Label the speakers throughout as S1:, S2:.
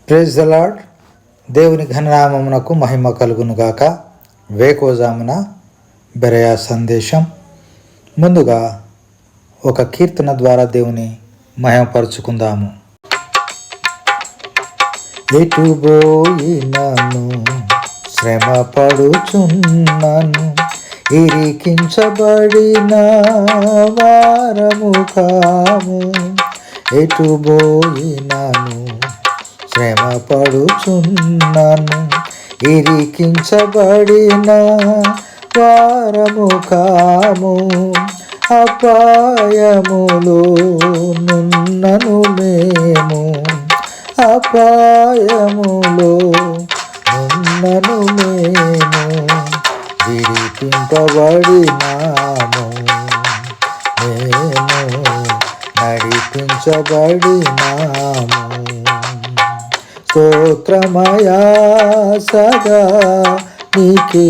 S1: Praise the lord. దేవుని ఘననామమునకు మహిమ కలుగునుగాక. వేకోజామున బెరయా సందేశం. ముందుగా ఒక కీర్తన ద్వారా దేవుని మహిమపరుచుకుందాము. ఎటు పోయినను శ్రమ పడుచున్నను, ఇరికించబడిన వారము కాము. ఎటు పోయినను శ్రమ పడుచున్నను, ఇరికించబడిన వారము కాము. అపాయములో నున్నను మేము, అపాయములో నున్నను మేము, విడిపింపబడినాము మేము, నడిపించబడినాము. స్తోత్రమయా సదా నీకే,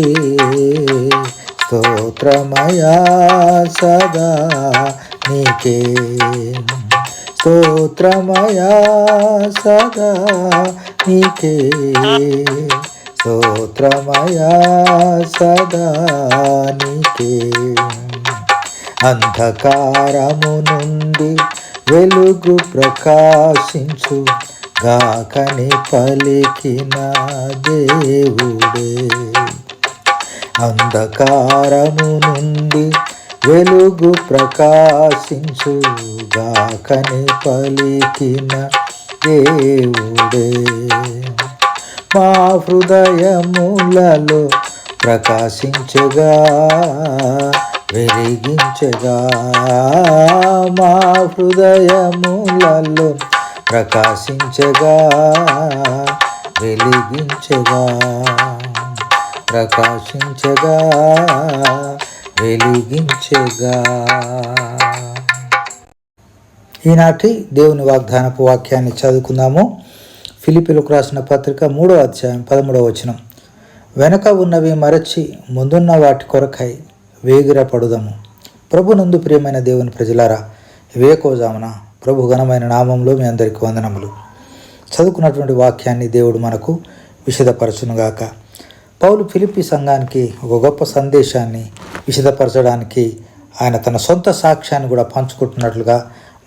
S1: స్తోత్రమయా సదా నీకే, స్తోత్రమయా సదా నీకే, స్తోత్రమయా సదా నీకే. అంధకారము నుండి వెలుగు ప్రకాశించు గాకని పలికిన దేవుడే. అంధకారము నుండి వెలుగు ప్రకాశించు గాకని పలికిన దేవుడే. మా హృదయములలో ప్రకాశించగా వెలిగించగా, మా హృదయములలో ప్రకాశించగా వెలిగించగా, ప్రకాశించగా వెలిగించగా. ఈనాటి దేవుని వాగ్దానపు వాక్యాన్ని చదువుకుందాము. ఫిలిప్పీలకు రాసిన పత్రిక 3వ అధ్యాయం 13వ వచనం. వెనక ఉన్నవి మరచి ముందున్న వాటి కొరకై వేగిరపడుదము. ప్రభునందు ప్రియమైన దేవుని ప్రజలారా, వేకోజామున ప్రభు ఘనమైన నామంలో మీ అందరికీ వందనములు. చదువుకున్నటువంటి వాక్యాన్ని దేవుడు మనకు విశదపరచునుగాక. పౌలు ఫిలిప్పీ సంఘానికి ఒక గొప్ప సందేశాన్ని విశదపరచడానికి ఆయన తన సొంత సాక్ష్యాన్ని కూడా పంచుకుంటున్నట్లుగా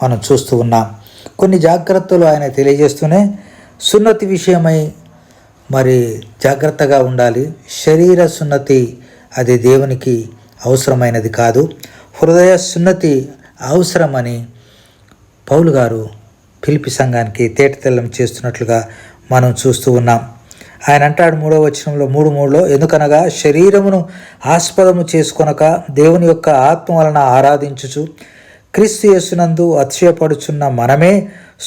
S1: మనం చూస్తూ ఉన్నాం. కొన్ని జాగ్రత్తలు ఆయన తెలియజేస్తూనే సున్నతి విషయమై మరి జాగ్రత్తగా ఉండాలి. శరీర సున్నతి అది దేవునికి అవసరమైనది కాదు, హృదయ సున్నతి అవసరమని పౌలు గారు ఫిలిప్పీ సంఘానికి తేటతెల్లం చేస్తున్నట్లుగా మనం చూస్తూ ఉన్నాం. ఆయన అంటాడు 3వ వచనంలో 3:3, ఎందుకనగా శరీరమును ఆస్పదము చేసుకొనక దేవుని యొక్క ఆత్మ వలన ఆరాధించుచు క్రీస్తు యేసునందు అతిశయపడుచున్న మనమే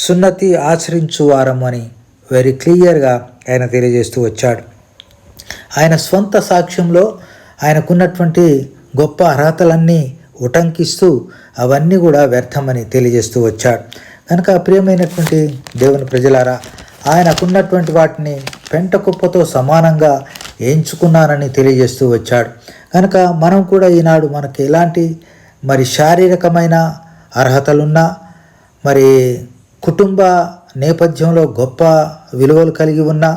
S1: సున్నతి ఆచరించువారము అని వెరీ క్లియర్గా ఆయన తెలియజేస్తూ వచ్చాడు. ఆయన స్వంత సాక్ష్యంలో ఆయనకున్నటువంటి గొప్ప అర్హతలన్నీ ఉటంకిస్తూ అవన్నీ కూడా వ్యర్థమని తెలియజేస్తూ వచ్చాడు. కనుక ప్రియమైనటువంటి దేవుని ప్రజలారా, ఆయనకున్నటువంటి వాటిని పెంట కుప్పతో సమానంగా ఎంచుకున్నానని తెలియజేస్తూ వచ్చాడు. కనుక మనం కూడా ఈనాడు మనకి ఎలాంటి మరి శారీరకమైన అర్హతలున్నా, మరి కుటుంబ నేపథ్యంలో గొప్ప విలువలు కలిగి ఉన్నా,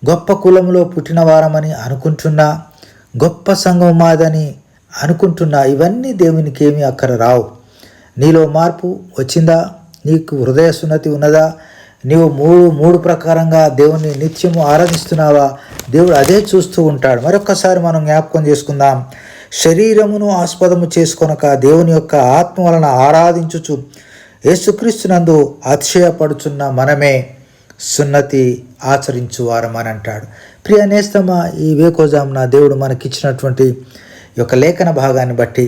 S1: గొప్ప కులంలో పుట్టిన వారమని అనుకుంటున్నా, గొప్ప సంఘం మాదని అనుకుంటున్నా, ఇవన్నీ దేవునికి ఏమీ అక్కర రావు. నీలో మార్పు వచ్చిందా? నీకు హృదయ సున్నతి ఉన్నదా? నీవు మూడు ప్రకారంగా దేవుని నిత్యము ఆరాధిస్తున్నావా? దేవుడు అదే చూస్తూ ఉంటాడు. మరొక్కసారి మనం జ్ఞాపకం చేసుకుందాం. శరీరమును ఆస్పదము చేసుకొనక దేవుని యొక్క ఆత్మ వలన ఆరాధించుచు యేసుక్రీస్తునందు అతిశయపడుచున్న మనమే సున్నతి ఆచరించువారమని అంటాడు. ప్రియ నేస్తమా, ఈ వేకోజామున దేవుడు మనకిచ్చినటువంటి ఈ యొక్క లేఖన భాగాన్ని బట్టి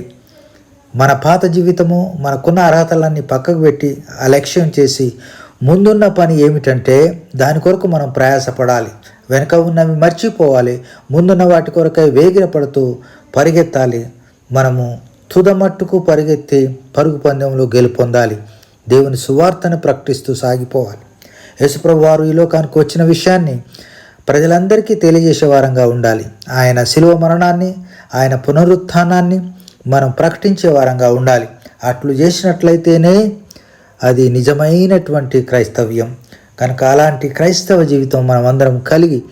S1: మన పాత జీవితము, మనకున్న అర్హతలన్నీ పక్కకు పెట్టి అలక్ష్యం చేసి ముందున్న పని ఏమిటంటే దాని కొరకు మనం ప్రయాసపడాలి. వెనక ఉన్నవి మర్చిపోవాలి. ముందున్న వాటి కొరకై వేగిరపడుతూ పరిగెత్తాలి. మనము తుదమట్టుకు పరిగెత్తి పరుగు పందెంలో గెలుపొందాలి. దేవుని సువార్తను ప్రకటిస్తూ సాగిపోవాలి. యేసుప్రభు వారు ఈ లోకానికి వచ్చిన విషయాన్ని ప్రజలందరికీ తెలియజేసే వారంగా ఉండాలి. ఆయన శిలువ మరణాన్ని, ఆయన పునరుత్థానాన్ని మనం ప్రకటించే వారంగా ఉండాలి. అట్లు చేసినట్లయితేనే అది నిజమైనటువంటి క్రైస్తవ్యం. కనుక అలాంటి క్రైస్తవ జీవితం మనం అందరం కలిగి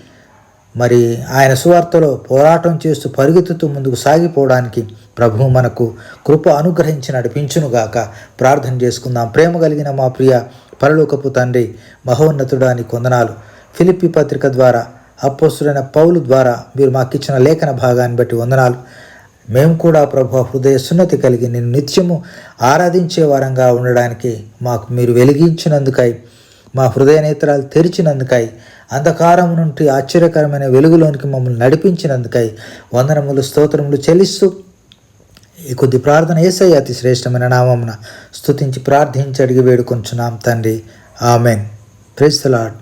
S1: మరి ఆయన సువార్తలో పోరాటం చేస్తూ పరిగెత్తుతూ ముందుకు సాగిపోవడానికి ప్రభువు మనకు కృప అనుగ్రహించి నడిపించునుగాక. ప్రార్థన చేసుకుందాం. ప్రేమ కలిగిన మా ప్రియ పరలోకపు తండ్రి, మహోన్నతుడానికి వందనాలు. ఫిలిప్పీ పత్రిక ద్వారా అపోస్తులైన పౌలు ద్వారా మీరు మాకు ఇచ్చిన లేఖన భాగాన్ని బట్టి వందనాలు. మేము కూడా ప్రభు హృదయ సున్నతి కలిగి నిన్ను నిత్యము ఆరాధించే వారంగా ఉండడానికి మాకు మీరు వెలిగించినందుకై, మా హృదయ నేత్రాలు తెరిచినందుకై, అంధకారం నుండి ఆశ్చర్యకరమైన వెలుగులోనికి మమ్మల్ని నడిపించినందుకై వందనములు స్తోత్రములు చెల్లిస్తూ ఈ కొద్ది ప్రార్థన యేసయ్య అతి శ్రేష్టమైన నామమున స్తుతించి ప్రార్థించి అడిగి వేడుకొంచున్నాం తండ్రి. ఆమెన్. Praise the lord.